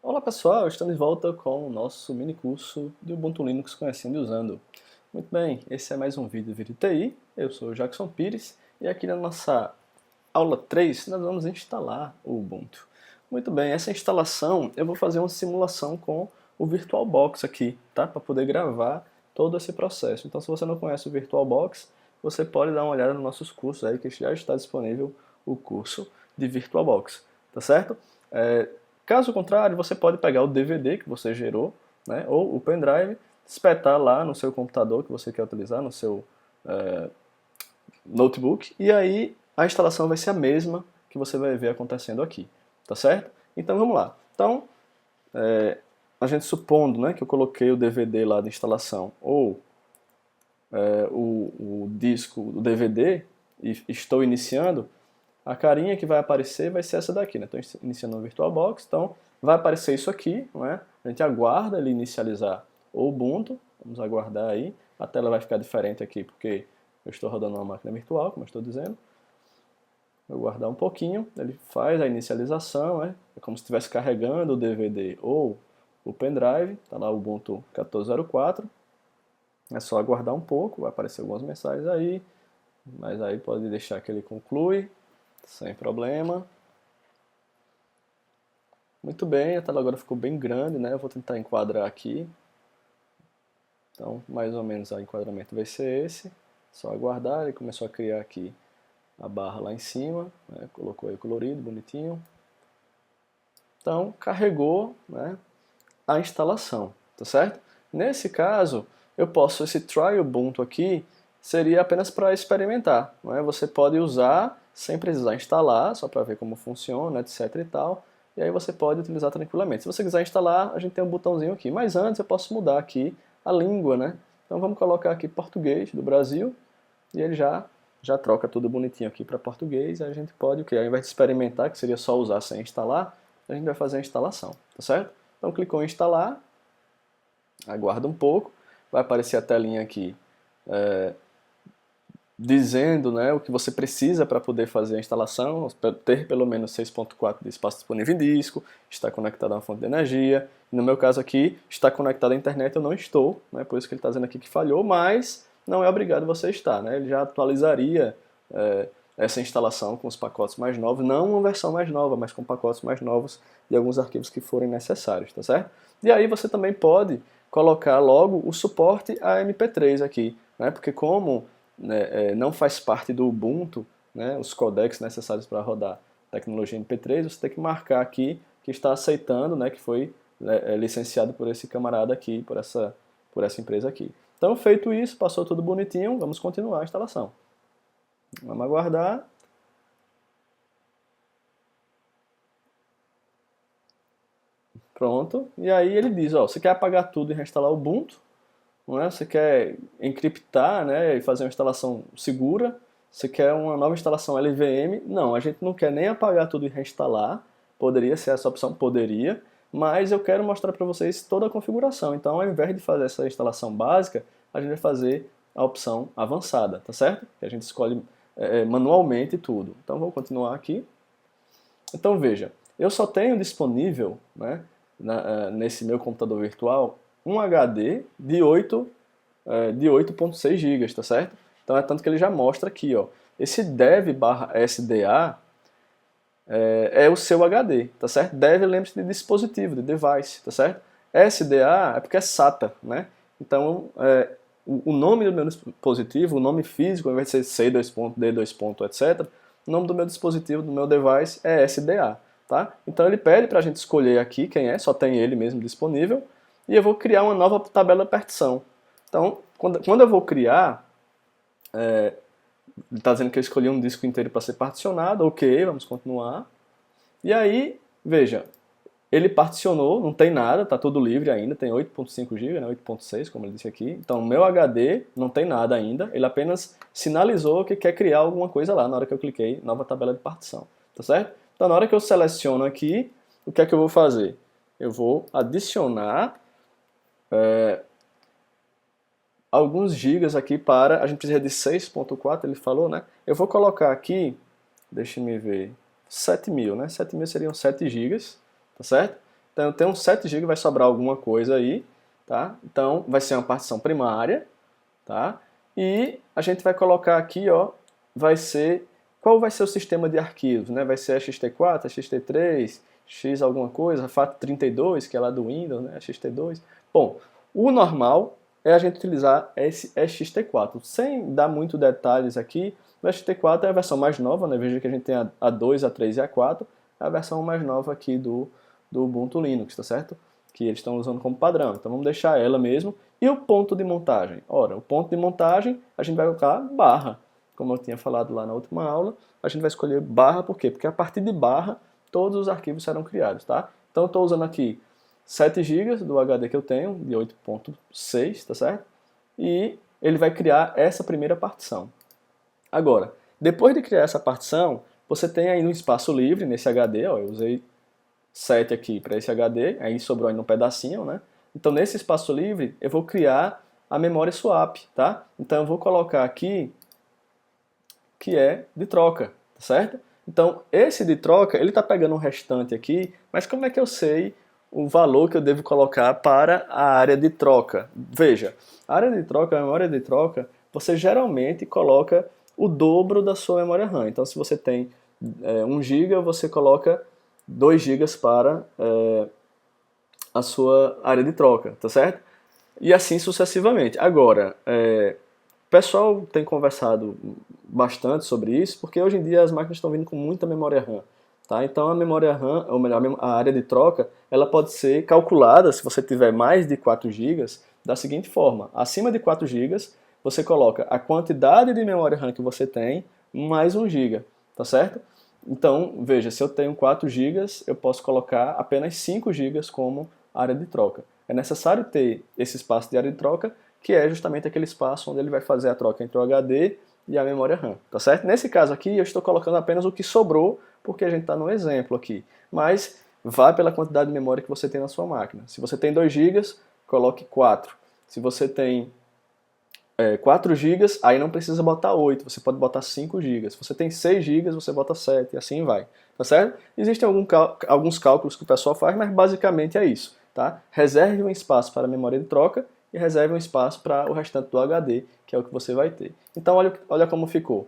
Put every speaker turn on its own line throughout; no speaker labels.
Olá pessoal, estamos de volta com o nosso mini curso de Ubuntu Linux Conhecendo e Usando. Muito bem, esse é mais um vídeo do TI, eu sou o Jackson Pires e aqui na nossa aula 3 nós vamos instalar o Ubuntu. Muito bem, essa instalação eu vou fazer uma simulação com o VirtualBox aqui, tá? Para poder gravar todo esse processo. Então se você não conhece o VirtualBox, você pode dar uma olhada nos nossos cursos aí que já está disponível o curso de VirtualBox, tá certo? Caso contrário, você pode pegar o DVD que você gerou, né, ou o pendrive, espetar lá no seu computador que você quer utilizar, no seu notebook, e aí a instalação vai ser a mesma que você vai ver acontecendo aqui, tá certo? Então vamos lá. Então, a gente supondo, né, que eu coloquei o DVD lá de instalação, ou o disco, o DVD, e estou iniciando, a carinha que vai aparecer vai ser essa daqui, né? Estou iniciando no VirtualBox, então vai aparecer isso aqui, não é? A gente aguarda ele inicializar o Ubuntu, vamos aguardar aí, a tela vai ficar diferente aqui porque eu estou rodando uma máquina virtual, como eu estou dizendo. Vou aguardar um pouquinho, ele faz a inicialização, né? É como se estivesse carregando o DVD ou o pendrive, está lá o Ubuntu 14.04, é só aguardar um pouco, vai aparecer algumas mensagens aí, mas aí pode deixar que ele conclui, sem problema. Muito bem, a tela agora ficou bem grande, né? Eu vou tentar enquadrar aqui. Então, mais ou menos o enquadramento vai ser esse. Só aguardar, ele começou a criar aqui a barra lá em cima, né? Colocou aí colorido, bonitinho. Então, carregou, né, a instalação, tá certo? Nesse caso, eu posso, esse try Ubuntu aqui, seria apenas para experimentar, não é? Você pode usar sem precisar instalar, só para ver como funciona, etc e tal, e aí você pode utilizar tranquilamente. Se você quiser instalar, a gente tem um botãozinho aqui, mas antes eu posso mudar aqui a língua, né? Então vamos colocar aqui português do Brasil, e ele já troca tudo bonitinho aqui para português, e a gente pode, o que? Ao invés de experimentar, que seria só usar sem instalar, a gente vai fazer a instalação, tá certo? Então clicou em instalar, aguarda um pouco, vai aparecer a telinha aqui dizendo, né, o que você precisa para poder fazer a instalação, ter pelo menos 6.4 de espaço disponível em disco, estar conectado a uma fonte de energia. No meu caso aqui, está conectado à internet, eu não estou, né, por isso que ele está dizendo aqui que falhou, mas não é obrigado você estar, né, ele já atualizaria essa instalação com os pacotes mais novos, não uma versão mais nova, mas com pacotes mais novos e alguns arquivos que forem necessários, tá certo? E aí você também pode colocar logo o suporte a MP3 aqui, né, porque como não faz parte do Ubuntu, né, os codecs necessários para rodar tecnologia MP3, você tem que marcar aqui que está aceitando, né, que foi licenciado por esse camarada aqui, por essa empresa aqui. Então, feito isso, passou tudo bonitinho, vamos continuar a instalação. Vamos aguardar. Pronto. E aí ele diz, ó, você quer apagar tudo e reinstalar o Ubuntu? Não é? Você quer encriptar, né, e fazer uma instalação segura, você quer uma nova instalação LVM, não, a gente não quer nem apagar tudo e reinstalar, poderia ser essa opção, poderia, mas eu quero mostrar para vocês toda a configuração, então ao invés de fazer essa instalação básica, a gente vai fazer a opção avançada, tá certo? Que a gente escolhe manualmente tudo. Então vou continuar aqui. Então veja, eu só tenho disponível, né, nesse meu computador virtual um HD de 8.6 GB, tá certo? Então é tanto que ele já mostra aqui, ó, esse dev/sda é o seu HD, tá certo? Dev, lembre-se de dispositivo, de device, tá certo? SDA é porque é SATA, né? Então o nome do meu dispositivo, o nome físico, ao invés de ser C2. D2. etc., o nome do meu dispositivo, do meu device é SDA, tá? Então ele pede para a gente escolher aqui quem é, só tem ele mesmo disponível, e eu vou criar uma nova tabela de partição. Então, quando eu vou criar, ele está dizendo que eu escolhi um disco inteiro para ser particionado, ok, vamos continuar. E aí, veja, ele particionou, não tem nada, está tudo livre ainda, tem 8.5 GB, né, 8.6, como ele disse aqui. Então, o meu HD não tem nada ainda, ele apenas sinalizou que quer criar alguma coisa lá na hora que eu cliquei nova tabela de partição, tá certo? Então, na hora que eu seleciono aqui, o que é que eu vou fazer? Eu vou adicionar alguns gigas aqui para, a gente precisa de 6.4, ele falou, né? Eu vou colocar aqui, deixa me ver, 7.000, né? 7.000 seriam 7 gigas, tá certo?
Então eu tenho 7 GB, vai sobrar alguma coisa aí, tá? Então vai ser uma partição primária, tá? E a gente vai colocar aqui, ó, vai ser, qual vai ser o sistema de arquivos, né? Vai ser xt4, xt3, x alguma coisa, FAT32, que é lá do Windows, né? xt2. Bom, o normal é a gente utilizar esse xt4. Sem dar muito detalhes aqui, o xt4 é a versão mais nova, né? Veja que a gente tem a 2, a 3 e a 4, é a versão mais nova aqui do Ubuntu Linux, tá certo? Que eles estão usando como padrão. Então vamos deixar ela mesmo. E o ponto de montagem? Ora, o ponto de montagem a gente vai colocar barra. Como eu tinha falado lá na última aula, a gente vai escolher barra por quê? Porque a partir de barra todos os arquivos serão criados, tá? Então eu estou usando aqui 7 GB do HD que eu tenho, de 8.6, tá certo? E ele vai criar essa primeira partição. Agora, depois de criar essa partição, você tem aí um espaço livre nesse HD, ó, eu usei 7 aqui para esse HD, aí sobrou aí um pedacinho, né? Então nesse espaço livre eu vou criar a memória swap, tá? Então eu vou colocar aqui que é de troca, tá certo? Então esse de troca, ele está pegando um restante aqui, mas como é que eu sei o valor que eu devo colocar para a área de troca? Veja, a área de troca, a memória de troca, você geralmente coloca o dobro da sua memória RAM. Então se você tem 1 GB, você coloca 2 GB para a sua área de troca, tá certo? E assim sucessivamente. Agora, o pessoal tem conversado bastante sobre isso, porque hoje em dia as máquinas estão vindo com muita memória RAM. Tá? Então a memória RAM, ou melhor, a área de troca, ela pode ser calculada, se você tiver mais de 4 GB, da seguinte forma. Acima de 4 GB, você coloca a quantidade de memória RAM que você tem, mais 1 GB, tá certo? Então, veja, se eu tenho 4 GB, eu posso colocar apenas 5 GB como área de troca. É necessário ter esse espaço de área de troca, que é justamente aquele espaço onde ele vai fazer a troca entre o HD e a memória RAM, tá certo? Nesse caso aqui, eu estou colocando apenas o que sobrou, porque a gente está no exemplo aqui. Mas vá pela quantidade de memória que você tem na sua máquina. Se você tem 2 GB, coloque 4. Se você tem 4 GB, aí não precisa botar 8, você pode botar 5 GB. Se você tem 6 GB, você bota 7 e assim vai, tá certo? Existem alguns cálculos que o pessoal faz, mas basicamente é isso, tá? Reserve um espaço para a memória de troca e reserve um espaço para o restante do HD, que é o que você vai ter. Então olha como ficou.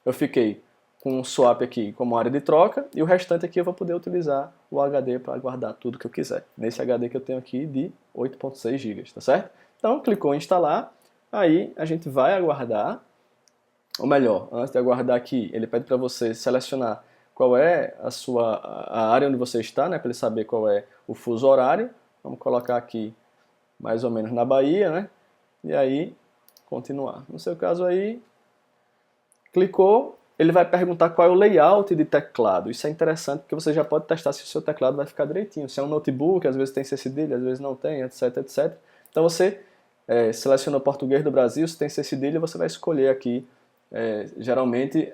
Eu fiquei com o swap aqui como área de troca e o restante aqui eu vou poder utilizar o HD para guardar tudo que eu quiser. Nesse HD que eu tenho aqui de 8.6 GB, tá certo? Então clicou em instalar. Aí a gente vai aguardar, ou melhor, antes de aguardar aqui, ele pede para você selecionar qual é a área onde você está, né, para ele saber qual é o fuso horário. Vamos colocar aqui mais ou menos na Bahia, né? E aí continuar. No seu caso aí, clicou, ele vai perguntar qual é o layout de teclado. Isso é interessante porque você já pode testar se o seu teclado vai ficar direitinho. Se é um notebook, às vezes tem C cedilha, às vezes não tem, etc, etc. Então você seleciona o português do Brasil, se tem C cedilha, você vai escolher aqui. Geralmente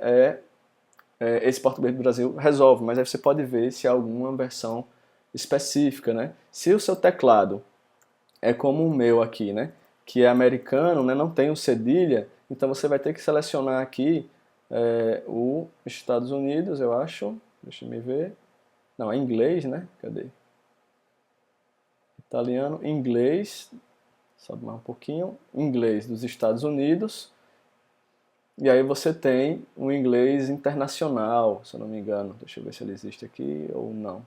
esse português do Brasil resolve, mas aí você pode ver se há alguma versão específica, né? Se o seu teclado é como o meu aqui, né? Que é americano, né? Não tem o cedilha, então você vai ter que selecionar aqui o Estados Unidos, eu acho. Deixa eu me ver. Não, é inglês, né? Cadê? Italiano, inglês. Sobe mais um pouquinho. Inglês dos Estados Unidos. E aí você tem um inglês internacional, se eu não me engano. Deixa eu ver se ele existe aqui ou não.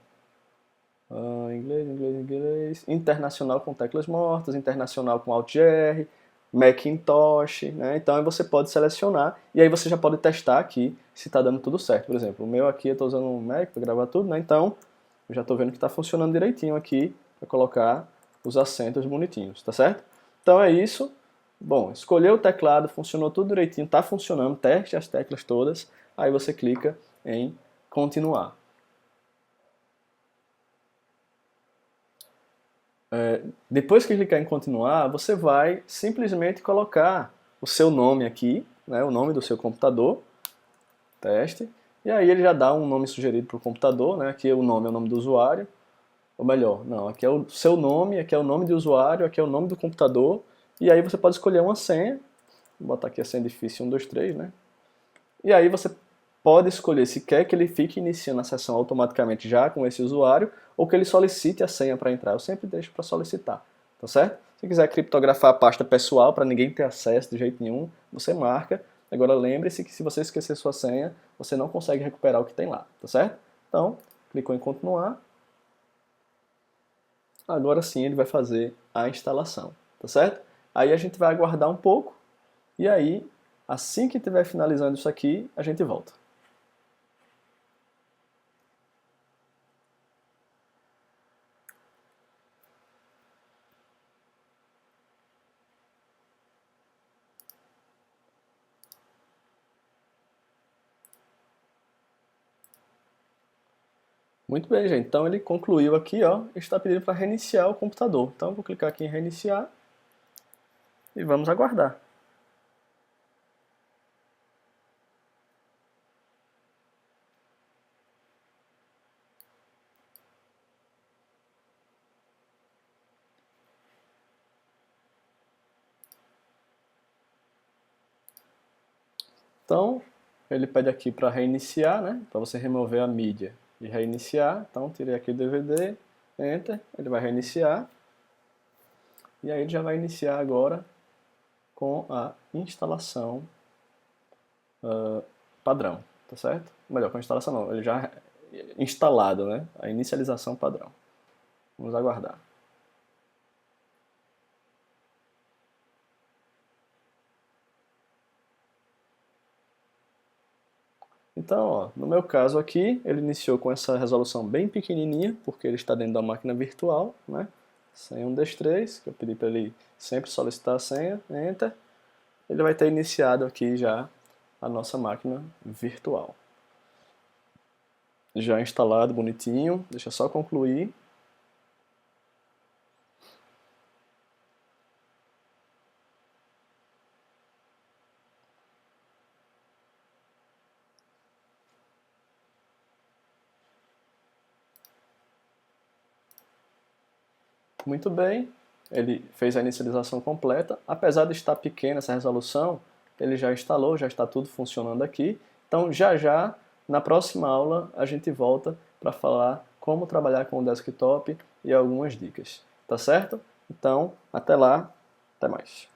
Inglês. Internacional com teclas mortas, internacional com Alt GR, Macintosh, né? Então aí você pode selecionar e aí você já pode testar aqui se está dando tudo certo. Por exemplo, o meu aqui eu estou usando um Mac para gravar tudo, né? Então eu já estou vendo que está funcionando direitinho aqui para colocar os acentos bonitinhos, tá certo? Então é isso. Bom, escolheu o teclado, funcionou tudo direitinho, está funcionando, teste as teclas todas, aí você clica em continuar. Depois que clicar em continuar, você vai simplesmente colocar o seu nome aqui, né, o nome do seu computador, teste, e aí ele já dá um nome sugerido para o computador, né, aqui o nome é o nome do usuário, ou melhor, não, aqui é o seu nome, aqui é o nome do usuário, aqui é o nome do computador, e aí você pode escolher uma senha, vou botar aqui a senha difícil 1, 2, 3, né, e aí você pode escolher se quer que ele fique iniciando a sessão automaticamente já com esse usuário ou que ele solicite a senha para entrar. Eu sempre deixo para solicitar, tá certo? Se quiser criptografar a pasta pessoal para ninguém ter acesso de jeito nenhum, você marca. Agora lembre-se que se você esquecer sua senha, você não consegue recuperar o que tem lá, tá certo? Então, clicou em continuar. Agora sim ele vai fazer a instalação, tá certo? Aí a gente vai aguardar um pouco e aí, assim que estiver finalizando isso aqui, a gente volta. Muito bem, gente. Então ele concluiu aqui, ó, está pedindo para reiniciar o computador. Então eu vou clicar aqui em reiniciar e vamos aguardar. Então, ele pede aqui para reiniciar, né? Para você remover a mídia e reiniciar. Então, tirei aqui o DVD, Enter, ele vai reiniciar. E aí ele já vai iniciar agora com a instalação padrão, tá certo? Melhor, com a instalação não, ele já instalado, né? A inicialização padrão. Vamos aguardar. Então, ó, no meu caso aqui, ele iniciou com essa resolução bem pequenininha, porque ele está dentro da máquina virtual, né? Senha 123, que eu pedi para ele sempre solicitar a senha, Enter. Ele vai ter iniciado aqui já a nossa máquina virtual. Já instalado, bonitinho, deixa só concluir. Muito bem, ele fez a inicialização completa. Apesar de estar pequena essa resolução, ele já instalou, já está tudo funcionando aqui. Então, já, na próxima aula, a gente volta para falar como trabalhar com o desktop e algumas dicas. Tá certo? Então, até lá, até mais.